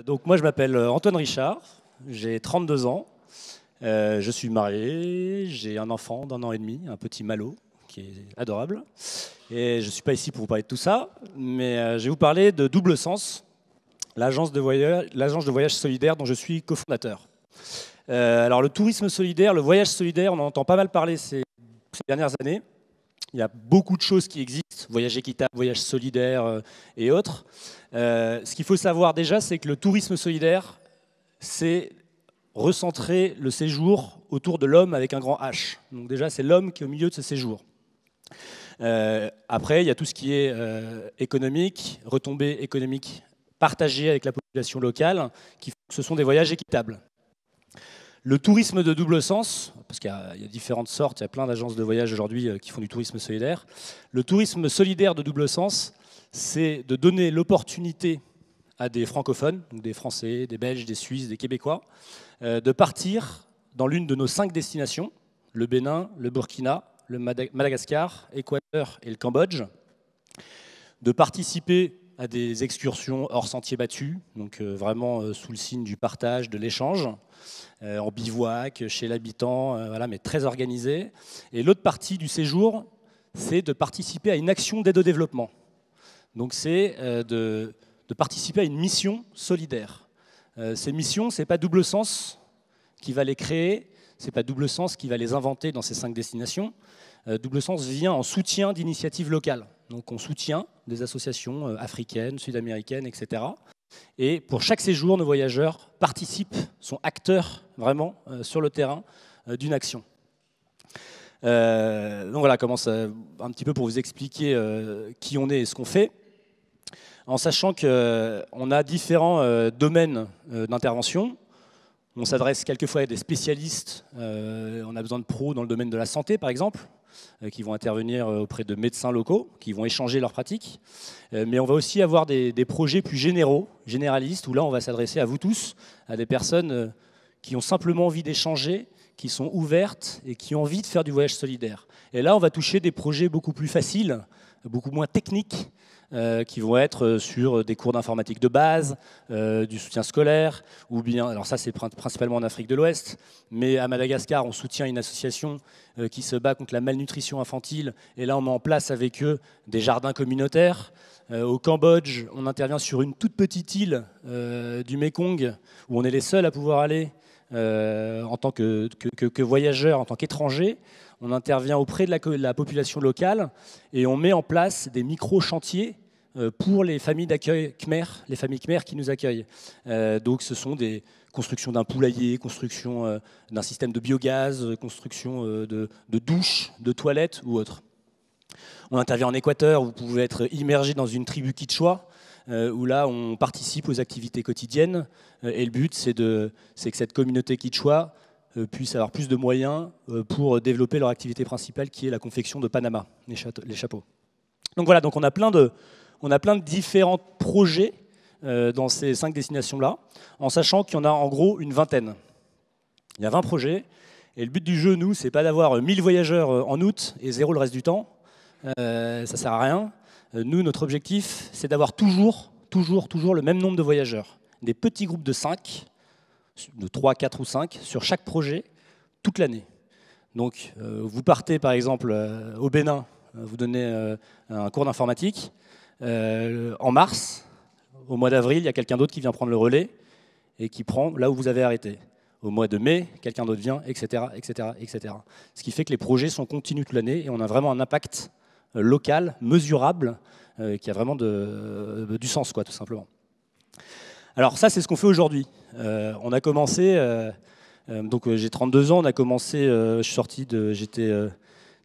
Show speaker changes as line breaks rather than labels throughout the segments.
Donc moi je m'appelle Antoine Richard, j'ai 32 ans, je suis marié, j'ai un enfant d'1 an et demi, un petit Malo qui est adorable. Et je ne suis pas ici pour vous parler de tout ça, mais je vais vous parler de Double Sens, l'agence de voyage solidaire dont je suis cofondateur. Alors le tourisme solidaire, le voyage solidaire, on en entend pas mal parler ces dernières années. Il y a beaucoup de choses qui existent, voyage équitable, voyage solidaire et autres. Ce qu'il faut savoir déjà, c'est que le tourisme solidaire, c'est recentrer le séjour autour de l'homme avec un grand H. Donc déjà, c'est l'homme qui est au milieu de ce séjour. Après, il y a tout ce qui est économique, retombées économiques partagées avec la population locale, qui font que ce sont des voyages équitables. Le tourisme de double sens, parce qu'il y a différentes sortes, il y a plein d'agences de voyage aujourd'hui qui font du tourisme solidaire. Le tourisme solidaire de double sens, c'est de donner l'opportunité à des francophones, donc des Français, des Belges, des Suisses, des Québécois, de partir dans l'une de nos 5 destinations, le Bénin, le Burkina, le Madagascar, l'Équateur et le Cambodge, de participer à des excursions hors sentiers battus, donc vraiment sous le signe du partage, de l'échange, en bivouac, chez l'habitant, voilà, mais très organisé. Et l'autre partie du séjour, c'est de participer à une action d'aide au développement. Donc c'est de participer à une mission solidaire. Ces missions, ce n'est pas Double Sens qui va les créer, ce n'est pas Double Sens qui va les inventer dans ces 5 destinations. Double Sens vient en soutien d'initiatives locales. Donc on soutient des associations africaines, sud-américaines, etc. Et pour chaque séjour, nos voyageurs participent, sont acteurs vraiment sur le terrain d'une action. Donc voilà, commence un petit peu pour vous expliquer qui on est et ce qu'on fait, en sachant qu'on a différents domaines d'intervention. On s'adresse quelquefois à des spécialistes, on a besoin de pros dans le domaine de la santé par exemple, qui vont intervenir auprès de médecins locaux, qui vont échanger leurs pratiques. Mais on va aussi avoir des projets plus généraux, généralistes, où là on va s'adresser à vous tous, à des personnes qui ont simplement envie d'échanger, qui sont ouvertes et qui ont envie de faire du voyage solidaire. Et là on va toucher des projets beaucoup plus faciles, beaucoup moins techniques, qui vont être sur des cours d'informatique de base, du soutien scolaire, ou bien, alors ça c'est principalement en Afrique de l'Ouest, mais à Madagascar on soutient une association qui se bat contre la malnutrition infantile, et là on met en place avec eux des jardins communautaires. Au Cambodge, on intervient sur une toute petite île du Mekong, où on est les seuls à pouvoir aller en tant que voyageurs, en tant qu'étrangers. On intervient auprès de la population locale et on met en place des micro-chantiers pour les familles d'accueil Khmer, les familles Khmer qui nous accueillent. Donc ce sont des constructions d'un poulailler, construction d'un système de biogaz, construction de douches, de toilettes ou autre. On intervient en Équateur, où vous pouvez être immergé dans une tribu Quichua, où là on participe aux activités quotidiennes et le but c'est que cette communauté Quichua puissent avoir plus de moyens pour développer leur activité principale qui est la confection de Panama, les chapeaux. Donc voilà, donc on a plein de différents projets dans ces 5 destinations-là, en sachant qu'il y en a en gros une vingtaine. Il y a 20 projets, et le but du jeu, nous, c'est pas d'avoir 1000 voyageurs en août et 0 le reste du temps, ça sert à rien. Nous, notre objectif, c'est d'avoir toujours le même nombre de voyageurs. Des petits groupes de 5, de 3, 4 ou 5 sur chaque projet toute l'année. Donc vous partez par exemple au Bénin, vous donnez un cours d'informatique. En mars, au mois d'avril, il y a quelqu'un d'autre qui vient prendre le relais et qui prend là où vous avez arrêté. Au mois de mai, quelqu'un d'autre vient, etc., etc., etc. Ce qui fait que les projets sont continus toute l'année et on a vraiment un impact local, mesurable, qui a vraiment du sens, quoi, tout simplement. Alors ça, c'est ce qu'on fait aujourd'hui. On a commencé, donc j'ai 32 ans, on a commencé, j'étais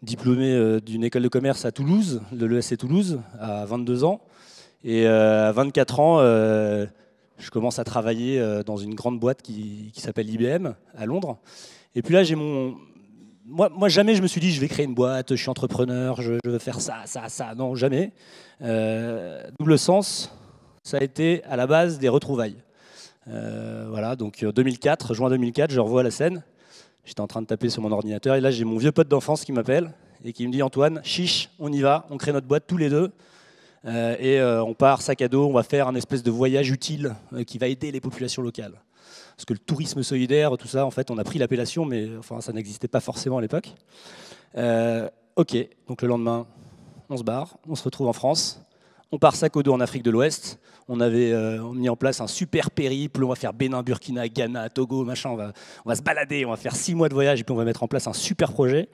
diplômé d'une école de commerce à Toulouse, de l'ESC Toulouse, à 22 ans. Et à 24 ans, je commence à travailler dans une grande boîte qui s'appelle IBM, à Londres. Et puis là, moi, jamais je me suis dit, je vais créer une boîte, je suis entrepreneur, je veux faire ça. Non, jamais. Double Sens, ça a été à la base des retrouvailles. Voilà, donc juin 2004, je revois la scène. J'étais en train de taper sur mon ordinateur et là j'ai mon vieux pote d'enfance qui m'appelle et qui me dit Antoine, chiche, on y va, on crée notre boîte tous les deux. On part sac à dos, on va faire un espèce de voyage utile qui va aider les populations locales. Parce que le tourisme solidaire, tout ça, en fait, on a pris l'appellation, mais enfin, ça n'existait pas forcément à l'époque. Ok, donc le lendemain, on se barre, on se retrouve en France, on part sac au dos en Afrique de l'Ouest. On avait mis en place un super périple, on va faire Bénin, Burkina, Ghana, Togo, machin, on va se balader, on va faire 6 mois de voyage et puis on va mettre en place un super projet.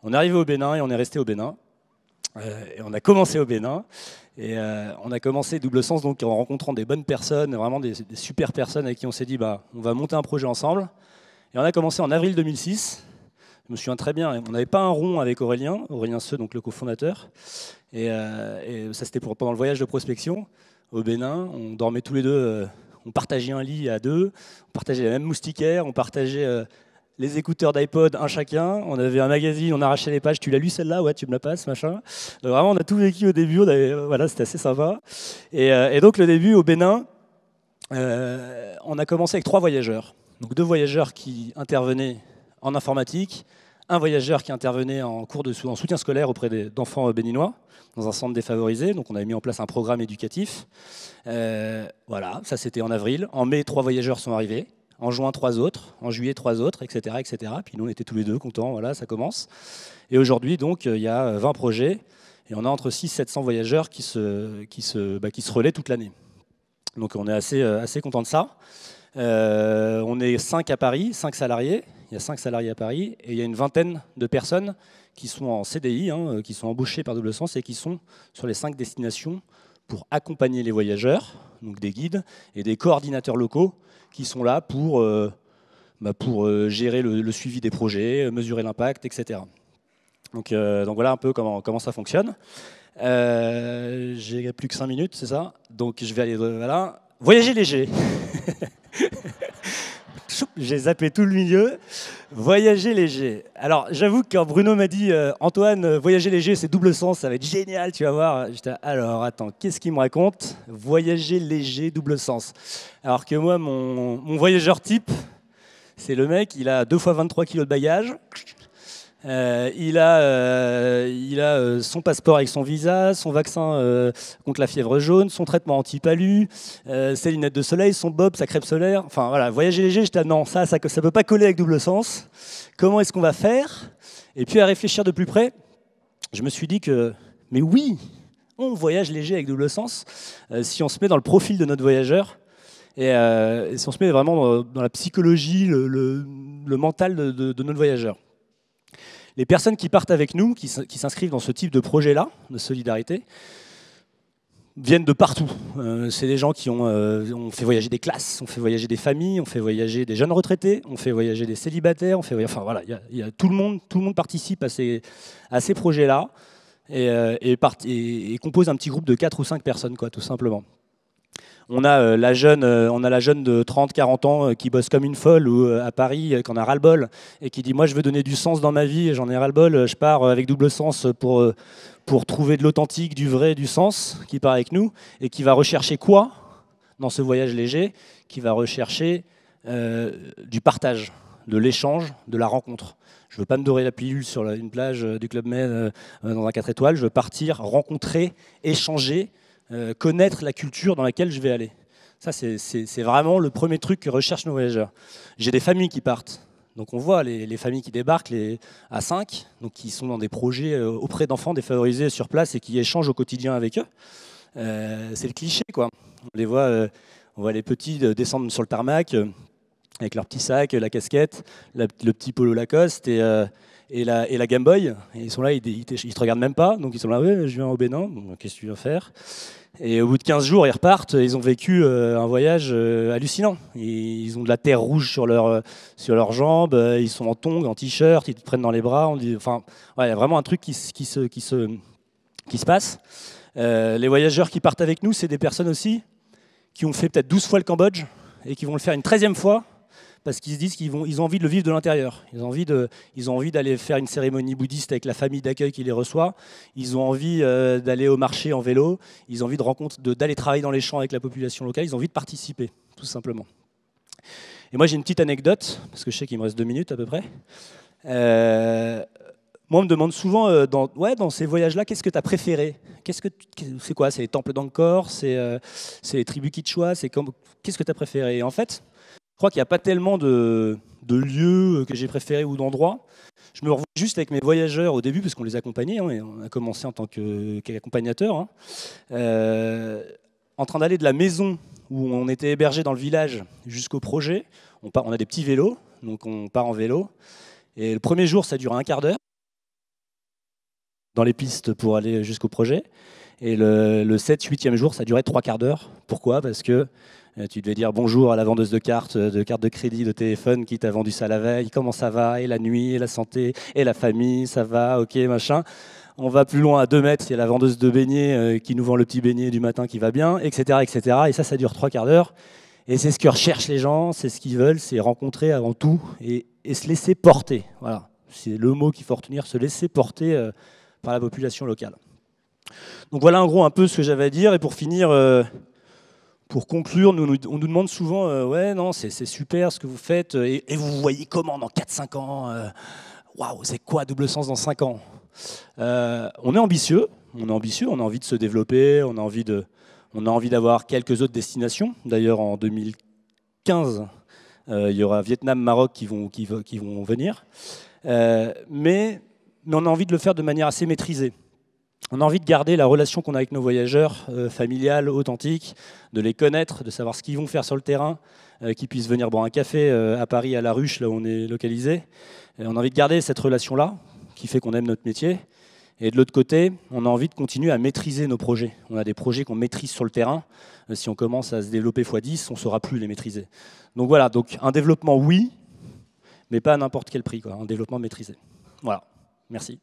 On est arrivé au Bénin et on est resté au Bénin. Et on a commencé au Bénin. Et on a commencé Double Sens donc, en rencontrant des bonnes personnes, vraiment des super personnes avec qui on s'est dit on va monter un projet ensemble. Et on a commencé en avril 2006. Je me souviens très bien, on n'avait pas un rond avec Aurélien Seux, donc le cofondateur. Et ça c'était pendant le voyage de prospection au Bénin. On dormait tous les deux, on partageait un lit à deux, on partageait la même moustiquaire, on partageait les écouteurs d'iPod, un chacun. On avait un magazine, on arrachait les pages. Tu l'as lu celle-là? Ouais, tu me la passes, machin. Donc, vraiment, on a tout vécu au début. Voilà, c'était assez sympa. Et donc le début au Bénin, on a commencé avec 3 voyageurs. Donc 2 voyageurs qui intervenaient en informatique, un voyageur qui intervenait en soutien scolaire auprès d'enfants béninois dans un centre défavorisé. Donc on avait mis en place un programme éducatif. Voilà, ça c'était en avril. En mai, 3 voyageurs sont arrivés. En juin, 3 autres. En juillet, 3 autres, etc., etc. Puis nous, on était tous les deux contents. Voilà, ça commence. Et aujourd'hui, donc, il y a 20 projets. Et on a entre 600 et 700 voyageurs qui se relaient toute l'année. Donc on est assez content de ça. On est 5 à Paris, 5 salariés. Il y a 5 salariés à Paris. Et il y a une vingtaine de personnes qui sont en CDI, qui sont embauchées par Double Sens et qui sont sur les 5 destinations pour accompagner les voyageurs, donc des guides et des coordinateurs locaux qui sont là pour gérer le suivi des projets, mesurer l'impact, etc. Donc voilà un peu comment ça fonctionne. J'ai plus que 5 minutes, c'est ça? Donc je vais aller voilà. Voyager léger. J'ai zappé tout le milieu. Voyager léger. Alors, j'avoue que quand Bruno m'a dit Antoine, voyager léger, c'est Double Sens, ça va être génial, tu vas voir. J'étais alors, attends, qu'est-ce qu'il me raconte? Voyager léger, Double Sens. Alors que moi, mon voyageur type, c'est le mec, il a 2 fois 23 kilos de bagages. Il a son passeport avec son visa, son vaccin contre la fièvre jaune, son traitement anti-palu, ses lunettes de soleil, son bob, sa crêpe solaire. Enfin voilà, voyager léger, j'étais non, ça peut pas coller avec Double Sens. Comment est-ce qu'on va faire? Et puis à réfléchir de plus près, je me suis dit que, mais oui, on voyage léger avec Double Sens si on se met dans le profil de notre voyageur. Et si on se met vraiment dans la psychologie, le mental de notre voyageur. Les personnes qui partent avec nous, qui s'inscrivent dans ce type de projet-là, de solidarité, viennent de partout. C'est des gens qui ont fait voyager des classes, on fait voyager des familles, on fait voyager des jeunes retraités, on fait voyager des célibataires, enfin voilà, il y a tout le monde participe à ces projets-là et compose un petit groupe de 4 ou 5 personnes, quoi, tout simplement. On a la jeune de 30-40 ans qui bosse comme une folle ou à Paris, qui en a ras-le-bol et qui dit moi je veux donner du sens dans ma vie et j'en ai ras-le-bol, je pars avec Double Sens pour trouver de l'authentique, du vrai, du sens, qui part avec nous et qui va rechercher quoi dans ce voyage léger? Qui va rechercher du partage, de l'échange, de la rencontre. Je ne veux pas me dorer la pilule sur une plage du Club Med dans un 4 étoiles, je veux partir, rencontrer, échanger, connaître la culture dans laquelle je vais aller. Ça, c'est vraiment le premier truc que recherchent nos voyageurs. J'ai des familles qui partent. Donc on voit les familles qui débarquent à 5, donc qui sont dans des projets auprès d'enfants défavorisés sur place et qui échangent au quotidien avec eux. C'est le cliché, quoi. On voit les petits descendre sur le tarmac avec leur petit sac, la casquette, le petit polo Lacoste et la Game Boy. Et ils sont là, ils te regardent même pas. Donc ils sont là, ouais, je viens au Bénin, donc qu'est-ce que tu viens faire? Et au bout de 15 jours, ils repartent. Ils ont vécu un voyage hallucinant. Ils ont de la terre rouge sur leurs jambes. Ils sont en tongs, en t-shirt. Ils te prennent dans les bras. Enfin, ouais, il y a vraiment un truc qui se passe. Les voyageurs qui partent avec nous, c'est des personnes aussi qui ont fait peut-être 12 fois le Cambodge et qui vont le faire une 13e fois parce qu'ils se disent qu'ils ont envie de le vivre de l'intérieur. Ils ont envie d'aller faire une cérémonie bouddhiste avec la famille d'accueil qui les reçoit. Ils ont envie d'aller au marché en vélo. Ils ont envie d'aller travailler dans les champs avec la population locale. Ils ont envie de participer, tout simplement. Et moi, j'ai une petite anecdote, parce que je sais qu'il me reste 2 minutes à peu près. Moi, on me demande souvent, dans ces voyages-là, qu'est-ce que tu as préféré? C'est quoi? C'est les temples d'Angkor? C'est les tribus Quichua? Qu'est-ce que tu as préféré? Et en fait, je crois qu'il n'y a pas tellement de lieux que j'ai préférés ou d'endroits. Je me revois juste avec mes voyageurs au début, parce qu'on les accompagnait, hein, et on a commencé en tant qu'accompagnateur, hein, en train d'aller de la maison où on était hébergé dans le village jusqu'au projet. On a des petits vélos, donc on part en vélo. Et le premier jour, ça dure un quart d'heure dans les pistes pour aller jusqu'au projet. Et le 7-8e jour, ça durait 3 quarts d'heure. Pourquoi? Parce que tu devais dire bonjour à la vendeuse de cartes de crédit, de téléphone qui t'a vendu ça la veille. Comment ça va? Et la nuit, et la santé, et la famille, ça va, ok, machin. On va plus loin à 2 mètres, il y a la vendeuse de beignets qui nous vend le petit beignet du matin qui va bien, etc. etc. Et ça dure 3 quarts d'heure. Et c'est ce que recherchent les gens, c'est ce qu'ils veulent, c'est rencontrer avant tout et se laisser porter. Voilà, c'est le mot qu'il faut retenir, se laisser porter par la population locale. Donc voilà en gros un peu ce que j'avais à dire. Et pour finir, pour conclure, on nous demande souvent ouais, non, c'est super ce que vous faites, et vous vous voyez comment dans 4-5 ans? Waouh, c'est quoi double sens dans 5 ans? On est ambitieux, on a envie de se développer, on a envie d'avoir quelques autres destinations. D'ailleurs, en 2015, il y aura Vietnam, Maroc qui vont venir. Mais on a envie de le faire de manière assez maîtrisée. On a envie de garder la relation qu'on a avec nos voyageurs, familiale, authentique, de les connaître, de savoir ce qu'ils vont faire sur le terrain, qu'ils puissent venir boire un café à Paris, à La Ruche, là où on est localisé. Et on a envie de garder cette relation-là, qui fait qu'on aime notre métier. Et de l'autre côté, on a envie de continuer à maîtriser nos projets. On a des projets qu'on maîtrise sur le terrain. Si on commence à se développer x10, on ne saura plus les maîtriser. Donc voilà, donc un développement, oui, mais pas à n'importe quel prix, quoi, un développement maîtrisé. Voilà, merci.